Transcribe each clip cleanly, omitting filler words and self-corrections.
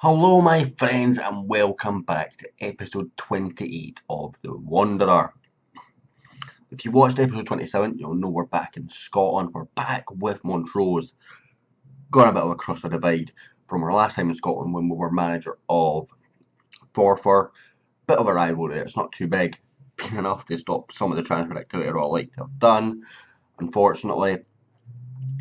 Hello my friends and welcome back to episode 28 of The Wanderer. If you watched episode 27, you'll know we're back in Scotland. We're back with Montrose. Gone a bit of a cross the divide from our last time in Scotland when we were manager of Forfar. Bit of a rivalry, it's not too big. Been enough to stop some of the transfer activity I'd like to have done, unfortunately.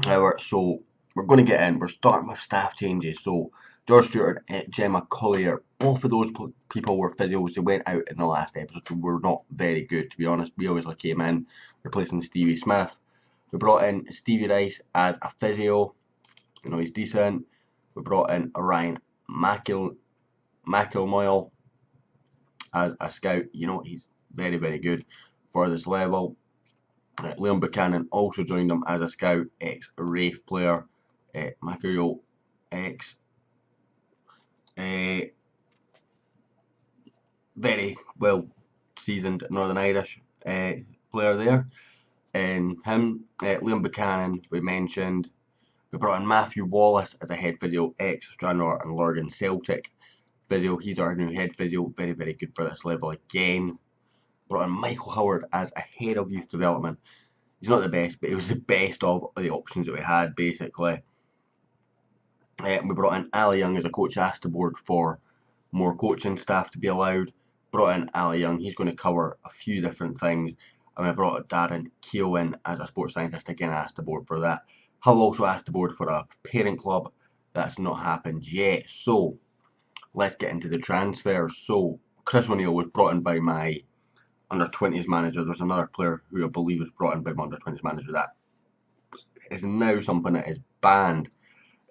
So we're going to get in. We're starting with staff changes. So George Stewart and Gemma Collier, both of those people were physios. They went out in the last episode, so we're not very good, to be honest. We obviously came in replacing Stevie Smith. We brought in Stevie Rice as a physio. You know, he's decent. We brought in Ryan McIlmoyle as a scout. You know, he's very, very good for this level. Liam Buchanan also joined him as a scout, ex-Rafe player. Macariel, ex very well seasoned Northern Irish player there. And him, Liam Buchanan, we mentioned. We brought in Matthew Wallace as a head physio, ex-Stranraer and Lurgan Celtic physio. He's our new head physio, very, very good for this level again. Brought in Michael Howard as a head of youth development. He's not the best, but he was the best of the options that we had, basically. We brought in Ali Young as a coach, asked the board for more coaching staff to be allowed. Brought in Ali Young, he's going to cover a few different things. And we brought Darren Keogh in as a sports scientist, again asked the board for that. Have also asked the board for a parent club, that's not happened yet. So, let's get into the transfers. So, Chris O'Neill was brought in by my under-20s manager. There's another player who I believe was brought in by my under-20s manager. That is now something that is banned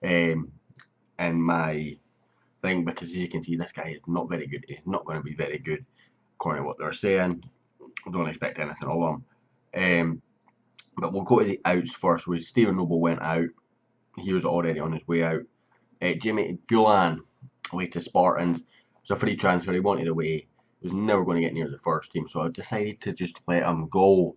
in my thing, because as you can see, this guy is not very good. He's not going to be very good according to what they're saying. I don't expect anything of him. But we'll go to the outs first. Where Stephen Noble went out, he was already on his way out. Jimmy Gulan away to Spartans. It was a free transfer. He wanted away. He was never going to get near the first team, so I decided to just let him go.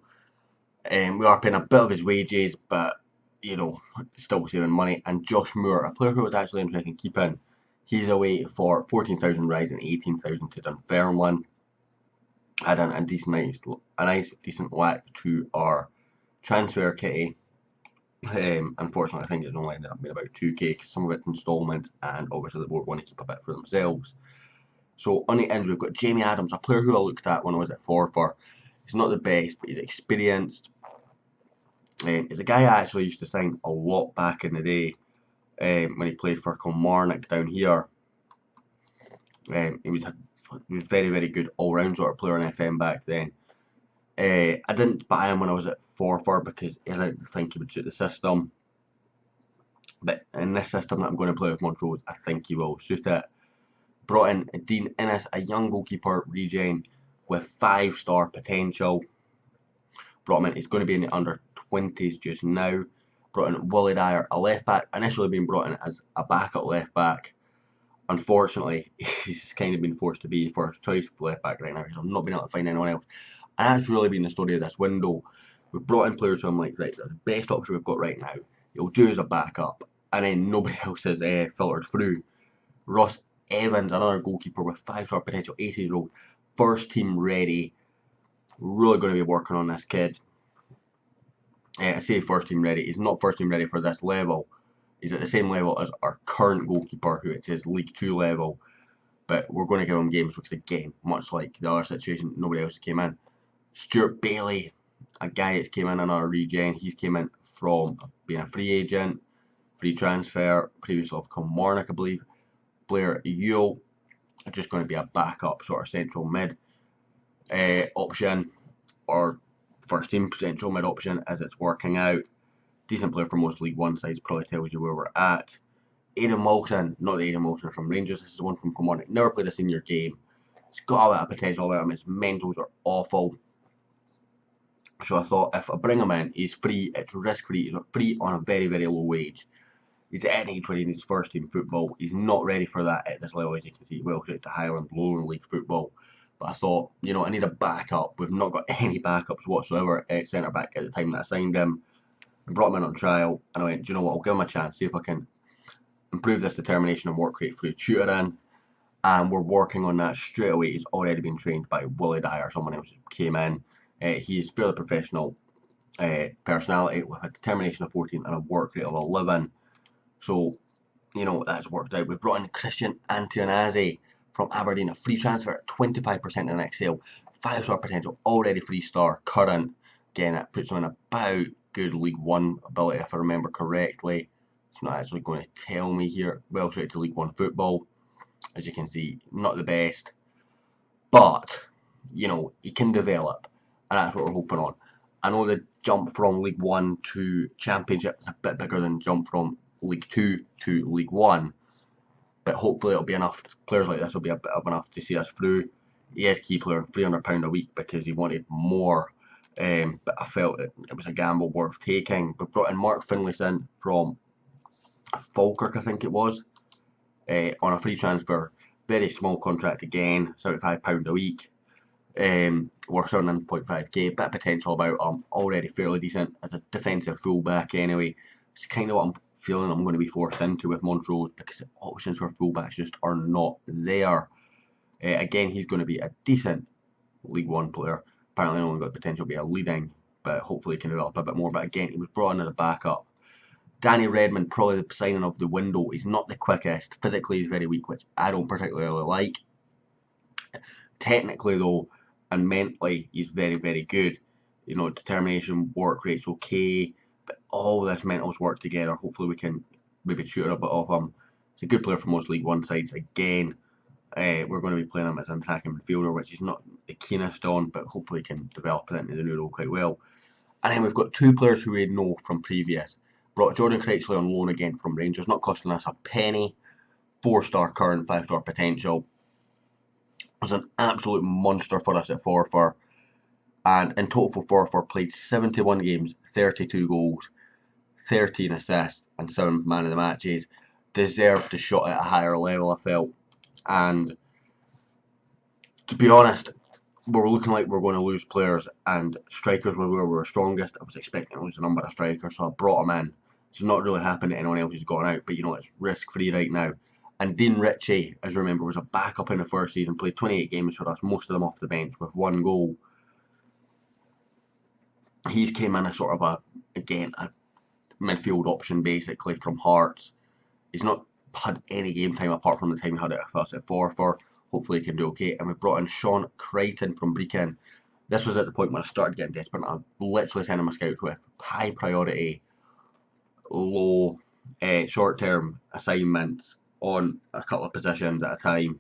We are paying a bit of his wages, but you know, still saving money. And Josh Moore, a player who was actually interested in keeping, he's away for 14,000 rise and 18,000 to Dunfermline. Had a nice decent whack to our transfer kitty. Unfortunately, I think it's only ended up being about 2k, because some of it's instalments, and obviously the board want to keep a bit for themselves. So on the end, we've got Jamie Adams, a player who I looked at when I was at Forfar. He's not the best, but he's experienced. He's a guy I actually used to sign a lot back in the day when he played for Kilmarnock down here. He was very, very good all-round sort of player in FM back then. I didn't buy him when I was at Forfar because I didn't think he would suit the system. But in this system that I'm going to play with Montrose, I think he will suit it. Brought in Dean Innes, a young goalkeeper regen with 5-star potential. Brought him in, he's going to be in the under-20s just now. Brought in Willie Dyer, a left back, initially being brought in as a backup left back. Unfortunately, he's kind of been forced to be first choice left back right now, because I've not been able to find anyone else. And that's really been the story of this window. We've brought in players who I'm like, right, the best option we've got right now, he'll do as a backup, and then nobody else has filtered through. Ross Evans, another goalkeeper with 5-star potential, 18-year-old, first team ready. Really going to be working on this kid. I say first team ready, he's not first team ready for this level. He's at the same level as our current goalkeeper, who it's his League 2 level. But we're going to give him games because, again, much like the other situation, nobody else came in. Stuart Bailey, a guy that's came in on our regen. He's came in from being a free agent, free transfer, previously of Kilmarnock, I believe. Blair Yule, just going to be a backup sort of central mid option, or first team central mid option as it's working out. Decent player for most League 1 sides, probably tells you where we're at. Aidan Wilson, not the Aidan Wilson from Rangers, this is the one from Kilmarnock. Never played a senior game. He's got a bit of potential about him, his mentals are awful. So I thought, if I bring him in, he's free, it's risk free, he's free on a very, very low wage. He's at age 20 in his first team football. He's not ready for that at this level, as you can see. Well, straight to Highland, lower league football. But I thought, you know, I need a backup. We've not got any backups whatsoever at centre back at the time that I signed him. I brought him in on trial, and I went, do you know what, I'll give him a chance, see if I can improve this determination and work rate through tutoring, and we're working on that straight away. He's already been trained by Willie Dyer, someone else who came in. He's fairly professional personality with a determination of 14 and a work rate of 11. So, you know, that's worked out. We've brought in Christian Antionazzi from Aberdeen, a free transfer at 25% in the next sale, 5-star potential, already 3-star, current. Again, that puts him in about good League One ability, if I remember correctly. It's not actually going to tell me here. Well suited to League One football. As you can see, not the best, but, you know, he can develop, and that's what we're hoping on. I know the jump from League One to Championship is a bit bigger than the jump from League Two to League One, but hopefully it'll be enough. Players like this will be a bit of enough to see us through. He is key player on £300 a week because he wanted more, but I felt it was a gamble worth taking. We brought in Mark Finlayson from Falkirk, I think it was, on a free transfer. Very small contract again, £75 a week. Worth 7.5k, bit of potential about him, already fairly decent as a defensive fullback anyway. It's kind of what I'm feeling I'm going to be forced into with Montrose, because the options for fullbacks just are not there. Again, he's going to be a decent League One player. Apparently only got the potential to be a leading, but hopefully he can develop a bit more. But again, he was brought in as a backup. Danny Redmond, probably the signing of the window. He's not the quickest. Physically, he's very weak, which I don't particularly like. Technically, though, and mentally, he's very, very good. You know, determination, work rate's okay, but all this mentals work together. Hopefully, we can maybe shoot a bit off him. He's a good player for most League One sides. Again, we're going to be playing him as an attacking midfielder, which he's not the keenest on, but hopefully can develop it into the new role quite well. And then we've got two players who we know from previous. Brought Jordan Critchley on loan again from Rangers, not costing us a penny. 4-star current, 5-star potential. Was an absolute monster for us at Forfar, and in total for Forfar played 71 games, 32 goals, 13 assists and 7 man of the matches. Deserved the shot at a higher level, I felt. And to be honest, we're looking like we're going to lose players, and strikers were where we were strongest. I was expecting to lose a number of strikers, so I brought him in. It's not really happened to anyone else who's gone out, but you know, it's risk free right now. And Dean Ritchie, as you remember, was a backup in the first season, played 28 games for us, most of them off the bench with 1 goal. He's came in as sort of a midfield option basically from Hearts. He's not had any game time apart from the time he had it with us at Forfar. Hopefully he can do okay. And we brought in Sean Crichton from Brechin. This was at the point when I started getting desperate. I literally sent him a scout with high priority, low, short-term assignments on a couple of positions at a time.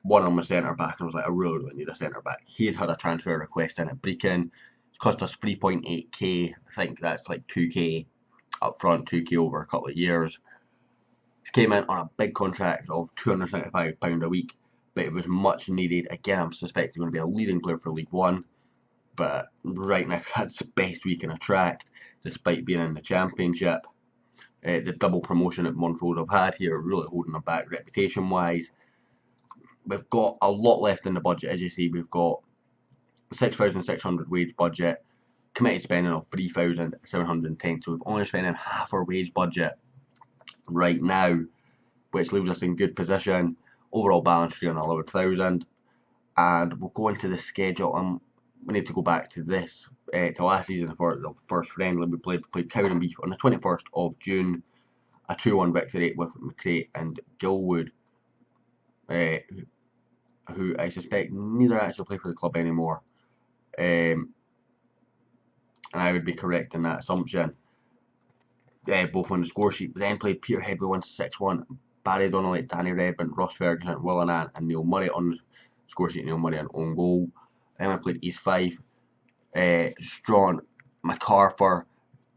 One of them was centre back, and I was like, I really need a centre back. He had a transfer request in at Brechin. It's cost us 3.8k. I think that's like 2k up front, 2k over a couple of years. He came in on a big contract of £275 a week, but it was much needed. Again, I'm suspecting going to be a leading player for League One, but right now that's the best we can attract, despite being in the Championship. The double promotion that Montrose have had here really holding them back reputation-wise. We've got a lot left in the budget, as you see. We've got 6,600 wage budget, committed spending of 3,710, so we've only spending half our wage budget right now, which leaves us in good position. Overall balance 311,000, and we'll go into the schedule. We need to go back to this, to last season for the first friendly. We played Cowdenbeath on the 21st of June, a 2-1 victory with McRae and Gilwood, who I suspect neither actually play for the club anymore. And I would be correct in that assumption. Both on the score sheet. We then played Peterhead, we won 6-1. Barry Donnelly, Danny Redmond, Ross Ferguson, Will Annan and Neil Murray on the score sheet. Neil Murray on own goal. Then we played East Fife, Strawn, MacArthur,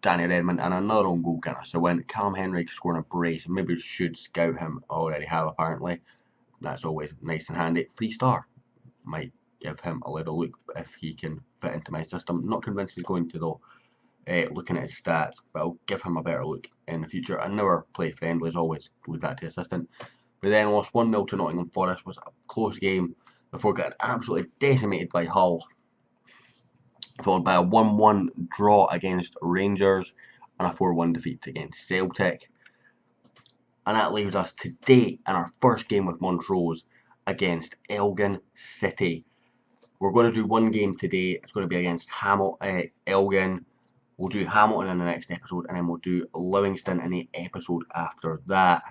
Danny Redmond and another own goal getter. So when Callum Henry scoring a brace, maybe we should scout him, already have apparently. That's always nice and handy. 3-star. Might give him a little look if he can fit into my system. Not convinced he's going to though, looking at his stats, but I'll give him a better look in the future. I never play friendlies, always leave that to the assistant. We then lost 1-0 to Nottingham Forest. Was a close game before getting absolutely decimated by Hull, followed by a 1-1 draw against Rangers and a 4-1 defeat against Celtic. And that leaves us today in our first game with Montrose against Elgin City. We're going to do one game today. It's going to be against Elgin. We'll do Hamilton in the next episode, and then we'll do Livingston in the episode after that.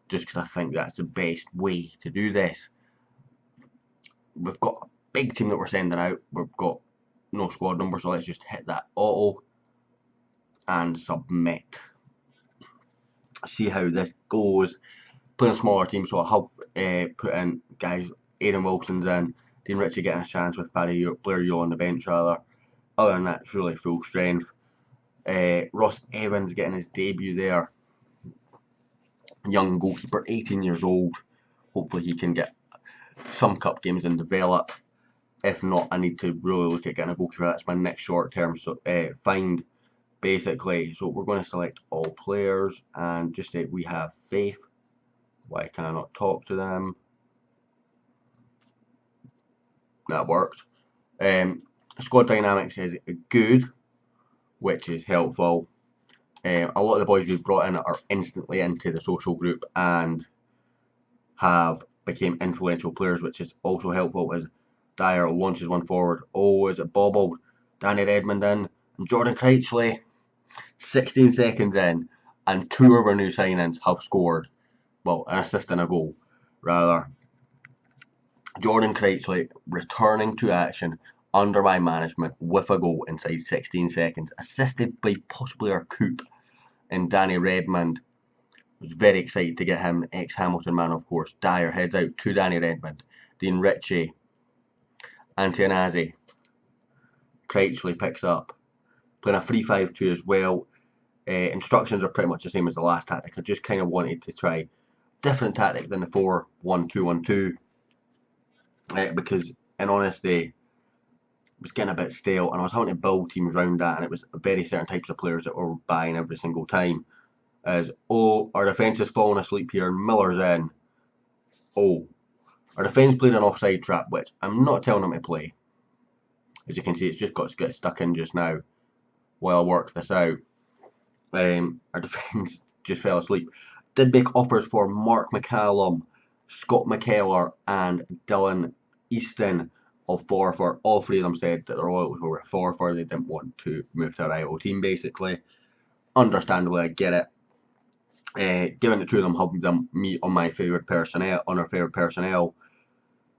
Just because I think that's the best way to do this. We've got a big team that we're sending out. We've got no squad number, so let's just hit that auto and submit. See how this goes. Playing a smaller team, so I'll put in guys. Aaron Wilson's in. Dean Ritchie getting a chance with Blair Yule on the bench rather. Other than that, it's really full strength. Ross Evans getting his debut there. Young goalkeeper, 18 years old. Hopefully he can get some cup games and develop. If not, I need to really look at getting a goalkeeper. That's my next short term find, basically. So we're going to select all players and just say we have faith. Why can I not talk to them? That worked. Squad dynamics is good, which is helpful. A lot of the boys we've brought in are instantly into the social group and have became influential players, which is also helpful as Dyer launches one forward. Oh, is it bobbled? Danny Redmond in, and Jordan Critchley 16 seconds in, and two of our new signings have scored. Well, an assist and a goal, rather. Jordan Critchley returning to action under my management with a goal inside 16 seconds, assisted by possibly our coup. And Danny Redmond, was very excited to get him, ex-Hamilton man of course. Dyer heads out to Danny Redmond. Dean Ritchie, Antianazi, Critchley picks up. Playing a 3-5-2 as well. Instructions are pretty much the same as the last tactic. I just kind of wanted to try different tactic than the 4-1-2-1-2. Because in honesty, it was getting a bit stale, and I was having to build teams around that, and it was very certain types of players that were buying every single time. As our defence is falling asleep here, and Miller's in. Our defence played an offside trap, which I'm not telling them to play. As you can see, it's just got to get stuck in just now while I work this out. Our defence just fell asleep. Did make offers for Mark McCallum, Scott McKellar, and Dylan Easton of Forfar. All three of them said that their loyalties were with Forfar. They didn't want to move to a rival team, basically. Understandably, I get it. Giving the two of them helping them meet on my favourite personnel, on our favourite personnel,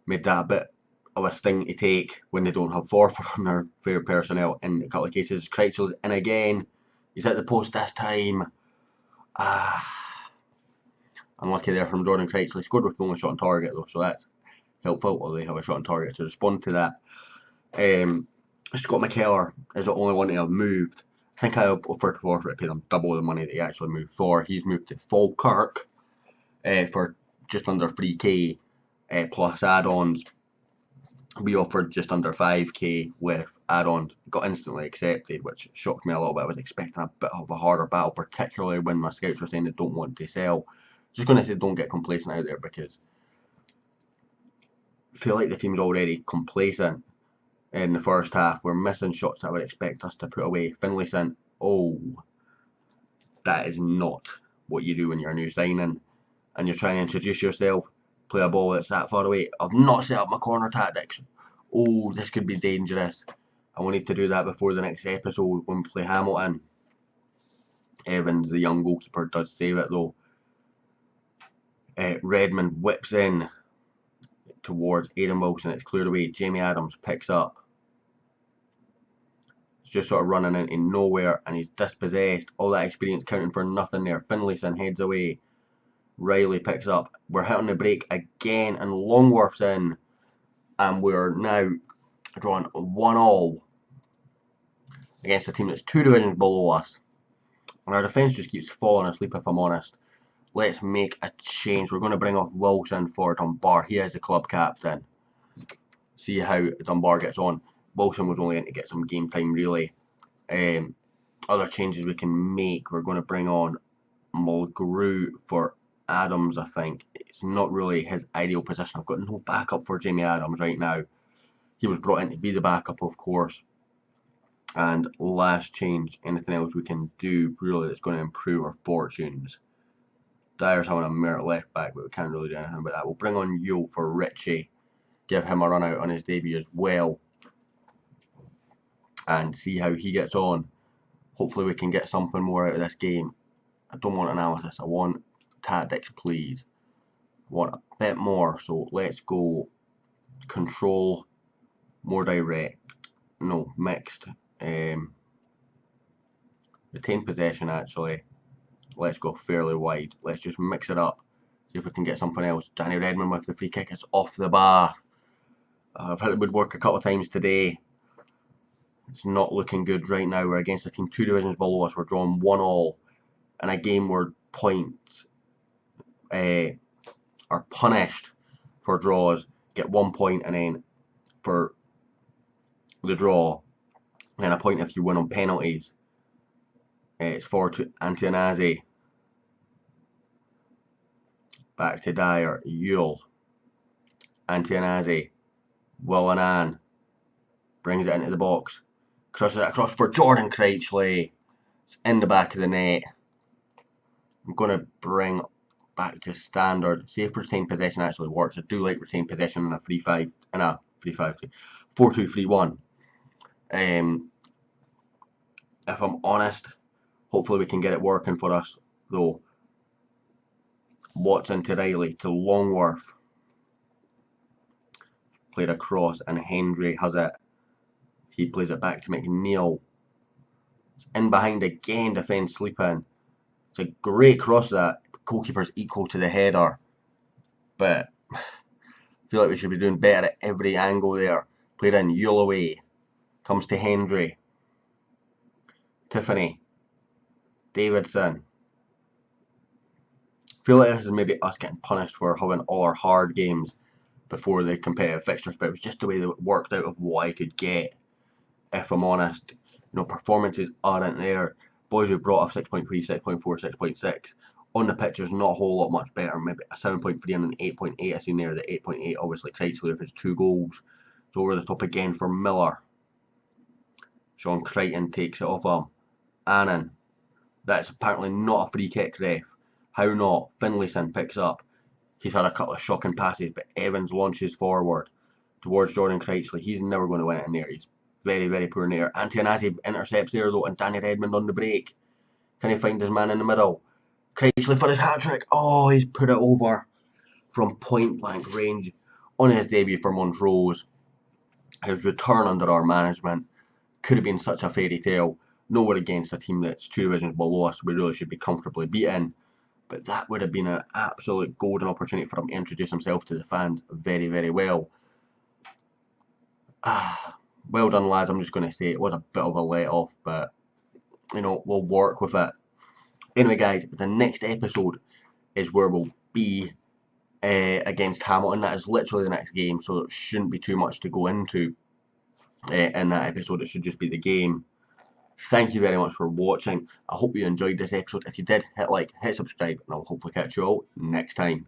made that a bit of a sting to take when they don't have Forfar on their favourite personnel. In a couple of cases, Critchley's in again. He's at the post this time. Unlucky there from Jordan Critchley. Scored with only shot on target though, so that's helpful. Well, they have a shot on target to respond to that. Scott McKellar is the only one to have moved. I think I offered to Forfar to pay them double the money that he actually moved for. He's moved to Falkirk for just under 3k plus add-ons. We offered just under 5k with add-ons. Got instantly accepted, which shocked me a little bit. I was expecting a bit of a harder battle, particularly when my scouts were saying they don't want to sell. Just going to say don't get complacent out there, because I feel like the team's already complacent in the first half. We're missing shots that I would expect us to put away. Finlayson, that is not what you do when you're a new signing and you're trying to introduce yourself. Play a ball that's that far away. I've not set up my corner tactics. This could be dangerous. I will need to do that before the next episode when we play Hamilton. Evans, the young goalkeeper, does save it though. Redmond whips in towards Aaron Wilson. It's cleared away. Jamie Adams picks up. It's just sort of running into nowhere, and he's dispossessed. All that experience counting for nothing there. Finlayson heads away. Riley picks up. We're hitting the break again, and Longworth's in. And we're now drawing 1-1 against a team that's 2 divisions below us. And our defence just keeps falling asleep, if I'm honest. Let's make a change. We're going to bring off Wilson for Dunbar. He is the club captain. See how Dunbar gets on. Wilson was only in to get some game time, really. Other changes we can make. We're going to bring on Mulgrew for Adams, I think. It's not really his ideal position. I've got no backup for Jamie Adams right now. He was brought in to be the backup, of course. And last change, anything else we can do really that's going to improve our fortunes? Dyer's having a mare at left back, but we can't really do anything about that. We'll bring on Yule for Richie, give him a run out on his debut as well, and see how he gets on. Hopefully we can get something more out of this game. I don't want analysis, I want tactics, please. I want a bit more, so let's go control, more direct, no, mixed, retain possession actually. Let's go fairly wide. Let's just mix it up. See if we can get something else. Danny Redmond with the free kick. It's off the bar. I've hit the woodwork a couple of times today. It's not looking good right now. We're against a team 2 divisions below us. We're drawing 1-1 in a game where points are punished for draws. Get 1 point, and then for the draw, then a point if you win on penalties. It's forward to Antionazzi. Back to Dyer. Yule. Antionazzi. Willanan. Brings it into the box. Crosses it across for Jordan Critchley. It's in the back of the net. I'm going to bring back to standard. See if retained possession actually works. I do like retained possession in a 3-5, in a 4-2-3-1. If I'm honest, hopefully we can get it working for us though. Watson to Riley to Longworth. Played across and Hendry has it. He plays it back to McNeil. It's in behind again, defence sleeping. It's a great cross that. The goalkeeper's equal to the header. But I feel like we should be doing better at every angle there. Played in, Yule away. Comes to Hendry. Tiffany. Davidson. I feel like this is maybe us getting punished for having all our hard games before the competitive fixtures, but it was just the way that it worked out of what I could get. If I'm honest, performances aren't there. Boys, we brought up 6.3, 6.4, 6.6. On the pitch, there's not a whole lot much better. Maybe a 7.3 and an 8.8. I seen there the 8.8. Obviously, Critchley with his 2 goals. It's over the top again for Miller. Sean Crichton takes it off him. Annan. That's apparently not a free kick, ref. How not? Finlayson picks up. He's had a couple of shocking passes, but Evans launches forward towards Jordan Critchley. He's never going to win it in there. He's very, very poor in there. Antionazzi intercepts there though, and Danny Redmond on the break. Can he find his man in the middle? Critchley for his hat-trick. Oh, he's put it over from point-blank range on his debut for Montrose. His return under our management could have been such a fairy tale. Nowhere against a team that's 2 divisions below us. We really should be comfortably beaten. But that would have been an absolute golden opportunity for him to introduce himself to the fans very, very well. Well done, lads. I'm just going to say it was a bit of a let-off, but, we'll work with it. Anyway, guys, the next episode is where we'll be against Hamilton. That is literally the next game, so it shouldn't be too much to go into in that episode. It should just be the game. Thank you very much for watching. I hope you enjoyed this episode. If you did, hit like, hit subscribe, and I'll hopefully catch you all next time.